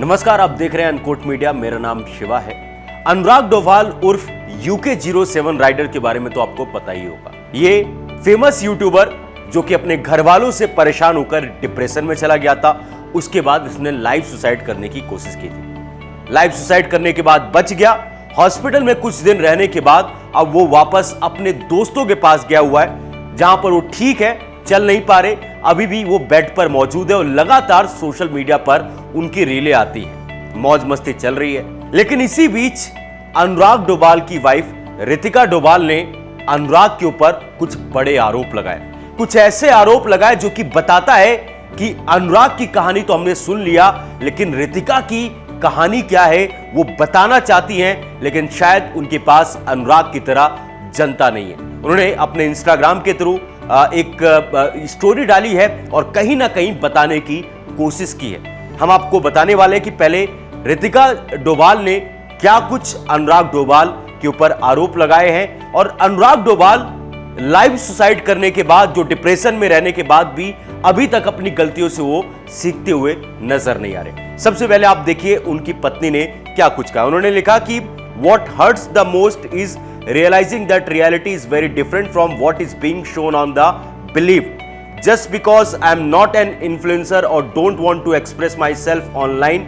नमस्कार, आप देख रहे हैं अनकोट मीडिया। मेरा नाम शिवा है। अनुराग डोभाल उर्फ UK07 राइडर के बारे में तो आपको पता ही होगा। ये फेमस यूट्यूबर जो कि अपने घर वालों से परेशान होकर डिप्रेशन में चला गया था। उसके बाद उसने लाइव सुसाइड करने की कोशिश की थी। लाइव सुसाइड करने के बाद बच गया। हॉस्पिटल में कुछ दिन रहने के बाद अब वो वापस अपने दोस्तों के पास गया हुआ है, जहां पर वो ठीक है, चल नहीं पा रहे, अभी भी वो बेड पर मौजूद है और लगातार सोशल मीडिया पर उनकी रीलें आती हैं, मौज मस्ती चल रही है। लेकिन इसी बीच अनुराग डोभाल की वाइफ रितिका डोभाल ने अनुराग के ऊपर कुछ बड़े आरोप लगाए। कुछ ऐसे आरोप लगाए जो कि बताता है कि अनुराग की कहानी तो हमने सुन लिया, लेकिन रितिका की कहानी क्या है वो बताना चाहती हैं, लेकिन शायद उनके पास अनुराग की तरह जनता नहीं है। उन्होंने अपने इंस्टाग्राम के थ्रू एक स्टोरी डाली है और कहीं ना कहीं बताने की कोशिश की है। हम आपको बताने वाले हैं कि पहले रितिका डोभाल ने क्या कुछ अनुराग डोभाल के ऊपर आरोप लगाए हैं, और अनुराग डोभाल लाइव सुसाइड करने के बाद, जो डिप्रेशन में रहने के बाद भी अभी तक अपनी गलतियों से वो सीखते हुए नजर नहीं आ रहे। सबसे पहले आप देखिए उनकी पत्नी ने क्या कुछ कहा। उन्होंने लिखा कि what hurts the most is realizing that reality is very different from what is being shown on the belief. Just because I am not an influencer or don't want to express myself online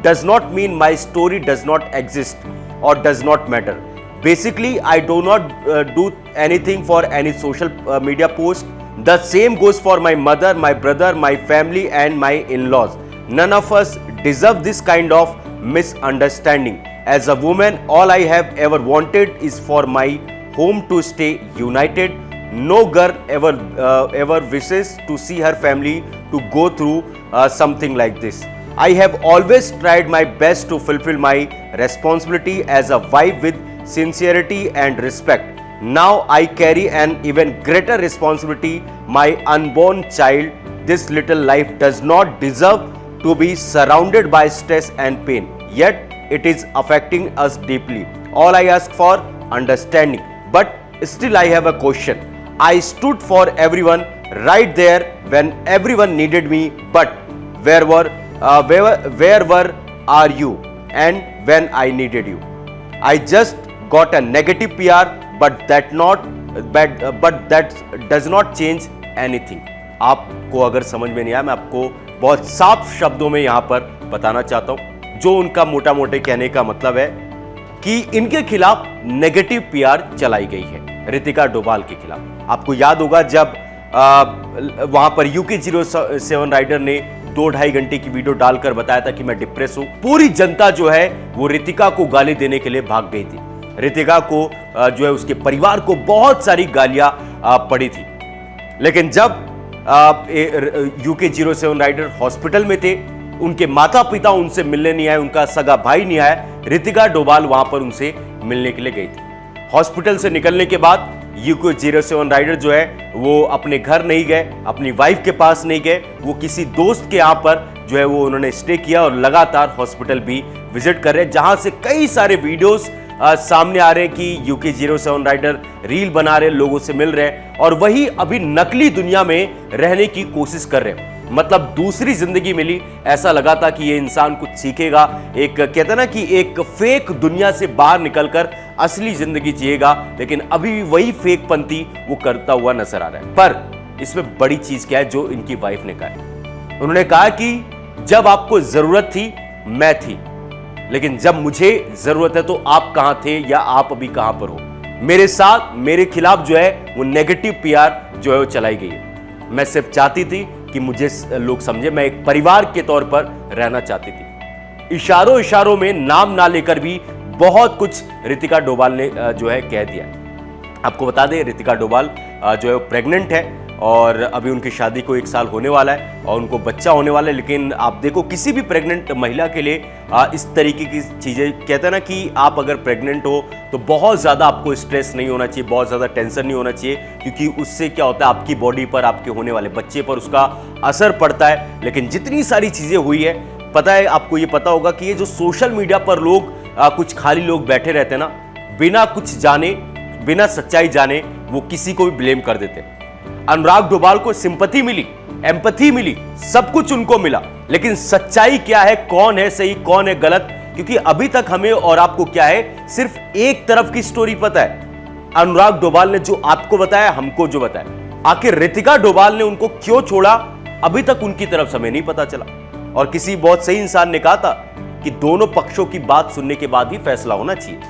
does not mean my story does not exist or does not matter. Basically, I do not do anything for any social media post. The same goes for my mother, my brother, my family and my in-laws. None of us deserve this kind of misunderstanding. As a woman, all I have ever wanted is for my home to stay united. No girl ever wishes to see her family to go through something like this. I have always tried my best to fulfill my responsibility as a wife with sincerity and respect. Now I carry an even greater responsibility, my unborn child. This little life does not deserve to be surrounded by stress and pain. Yet it is affecting us deeply. All I ask for understanding, but still I have a question. I stood for everyone right there when everyone needed me, but where were are you and when I needed you? I just got a negative PR, but that does not change anything. आपको अगर समझ में नहीं आया, मैं आपको बहुत साफ शब्दों में यहां पर बताना चाहता हूं। जो उनका मोटा मोटे कहने का मतलब है कि इनके खिलाफ नेगेटिव PR चलाई गई है, रितिका डोभाल के खिलाफ। आपको याद होगा जब वहां पर UK07 राइडर ने 2-2.5 घंटे की वीडियो डालकर बताया था कि मैं डिप्रेस हूं, पूरी जनता जो है वो रितिका को गाली देने के लिए भाग गई थी। रितिका को जो है उसके परिवार को बहुत सारी गालियां पड़ी थी। लेकिन जब UK07 राइडर हॉस्पिटल में थे, उनके माता पिता उनसे मिलने नहीं आए, उनका सगा भाई नहीं आया, रितिका डोभाल वहां पर उनसे मिलने के लिए गई थी। हॉस्पिटल से निकलने के बाद UK07 राइडर जो है वो अपने घर नहीं गए, अपनी वाइफ के पास नहीं गए, वो किसी दोस्त के यहां पर जो है वो उन्होंने स्टे किया और लगातार हॉस्पिटल भी विजिट कर रहे हैं, जहां से कई सारे वीडियोस सामने आ रहे हैं कि UK07 राइडर रील बना रहे, लोगों से मिल रहे हैं और वही अभी नकली दुनिया में रहने की कोशिश कर रहे हैं। मतलब दूसरी जिंदगी मिली, ऐसा लगा था कि ये इंसान कुछ सीखेगा, एक कहते ना कि एक फेक दुनिया से बाहर निकलकर असली जिंदगी जिएगा, लेकिन अभी भी वही फेक पंथी वो करता हुआ नजर आ रहा है। पर इसमें बड़ी चीज क्या है जो इनकी वाइफ ने कहा है। उन्होंने कहा कि जब आपको जरूरत थी मैं थी, लेकिन जब मुझे जरूरत है तो आप कहां थे या आप अभी कहां पर हो। मेरे साथ मेरे खिलाफ जो है वो नेगेटिव PR जो है वो चलाई गई है। मैं सिर्फ चाहती थी कि मुझे लोग समझे, मैं एक परिवार के तौर पर रहना चाहती थी। इशारों इशारों में, नाम ना लेकर भी बहुत कुछ रितिका डोभाल ने जो है कह दिया। आपको बता दें रितिका डोभाल जो है वो प्रेग्नेंट है और अभी उनकी शादी को 1 साल होने वाला है और उनको बच्चा होने वाला है। लेकिन आप देखो किसी भी प्रेग्नेंट महिला के लिए इस तरीके की चीजें, कहते हैं ना कि आप अगर प्रेग्नेंट हो तो बहुत ज्यादा आपको स्ट्रेस नहीं होना चाहिए, बहुत ज्यादा टेंशन नहीं होना चाहिए, क्योंकि उससे क्या होता है आपकी बॉडी पर, आपके होने वाले बच्चे पर उसका असर पड़ता है। लेकिन जितनी सारी चीजें हुई है, पता है आपको, ये पता होगा कि ये जो सोशल मीडिया पर लोग कुछ खाली लोग बैठे रहते हैं ना, बिना कुछ जाने, बिना सच्चाई जाने वो किसी को भी ब्लेम कर देते हैं। अनुराग डोभाल को सिंपैथी मिली, एम्पैथी मिली, सब कुछ उनको मिला, लेकिन सच्चाई क्या है, कौन है सही कौन है गलत, क्योंकि अभी तक हमें और आपको क्या है, सिर्फ एक तरफ की स्टोरी पता है। अनुराग डोभाल ने जो आपको बताया, हमको जो बताया, आखिर रितिका डोभाल ने उनको क्यों छोड़ा, अभी तक उनकी तरफ से हमें नहीं पता चला। और किसी बहुत सही इंसान ने कहा था कि दोनों पक्षों की बात सुनने के बाद ही फैसला होना चाहिए।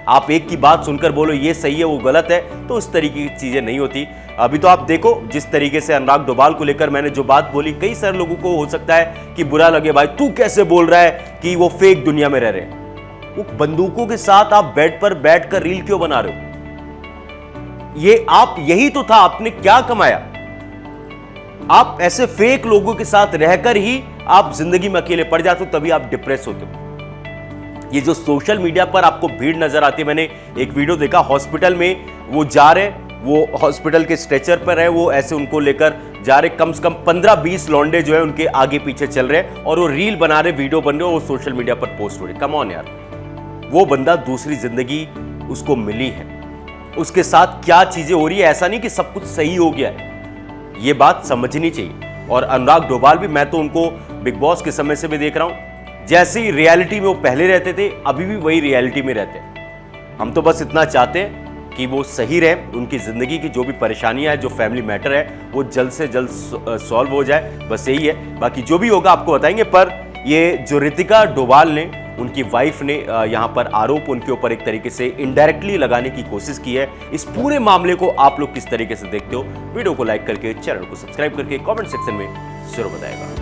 आप एक की बात सुनकर बोलो ये सही है वो गलत है, तो उस तरीके की चीजें नहीं होती। अभी तो आप देखो जिस तरीके से अनुराग डोभाल को लेकर मैंने जो बात बोली, कई सारे लोगों को हो सकता है कि बुरा लगे, भाई तू कैसे बोल रहा है कि वो फेक दुनिया में रह रहे हैं। वो बंदूकों के साथ आप बेड पर बैठकर रील क्यों बना रहे हो? ये आप यही तो था, आपने क्या कमाया? आप ऐसे फेक लोगों के साथ रहकर ही आप जिंदगी में अकेले पड़ जाते हो, तभी आप डिप्रेस होते हो। ये जो सोशल मीडिया पर आपको भीड़ नजर आती है, मैंने एक वीडियो देखा, हॉस्पिटल में वो जा रहे, वो हॉस्पिटल के स्ट्रेचर पर है, वो ऐसे उनको लेकर जा रहे, कम से कम 15-20 लौंडे जो है उनके आगे पीछे चल रहे हैं और वो रील बना रहे, वीडियो बन रहे, वो सोशल मीडिया पर पोस्ट हो रही। कम ऑन यार, वो बंदा दूसरी जिंदगी उसको मिली है, उसके साथ क्या चीजें हो रही है, ऐसा नहीं कि सब कुछ सही हो गया है, ये बात समझनी चाहिए। और अनुराग डोभाल भी, मैं तो उनको बिग बॉस के समय से भी देख रहा हूं, जैसे ही रियलिटी में वो पहले रहते थे, अभी भी वही रियलिटी में रहते हैं। हम तो बस इतना चाहते हैं कि वो सही रहे, उनकी जिंदगी की जो भी परेशानियां हैं, जो फैमिली मैटर है, वो जल्द से जल्द सॉल्व हो जाए, बस यही है। बाकी जो भी होगा आपको बताएंगे। पर ये जो रितिका डोभाल ने, उनकी वाइफ ने यहां पर आरोप उनके ऊपर एक तरीके से इनडायरेक्टली लगाने की कोशिश की है। इस पूरे मामले को आप लोग किस तरीके से देखते हो? वीडियो को लाइक करके, चैनल को सब्सक्राइब करके कमेंट सेक्शन में जरूर बताएगा।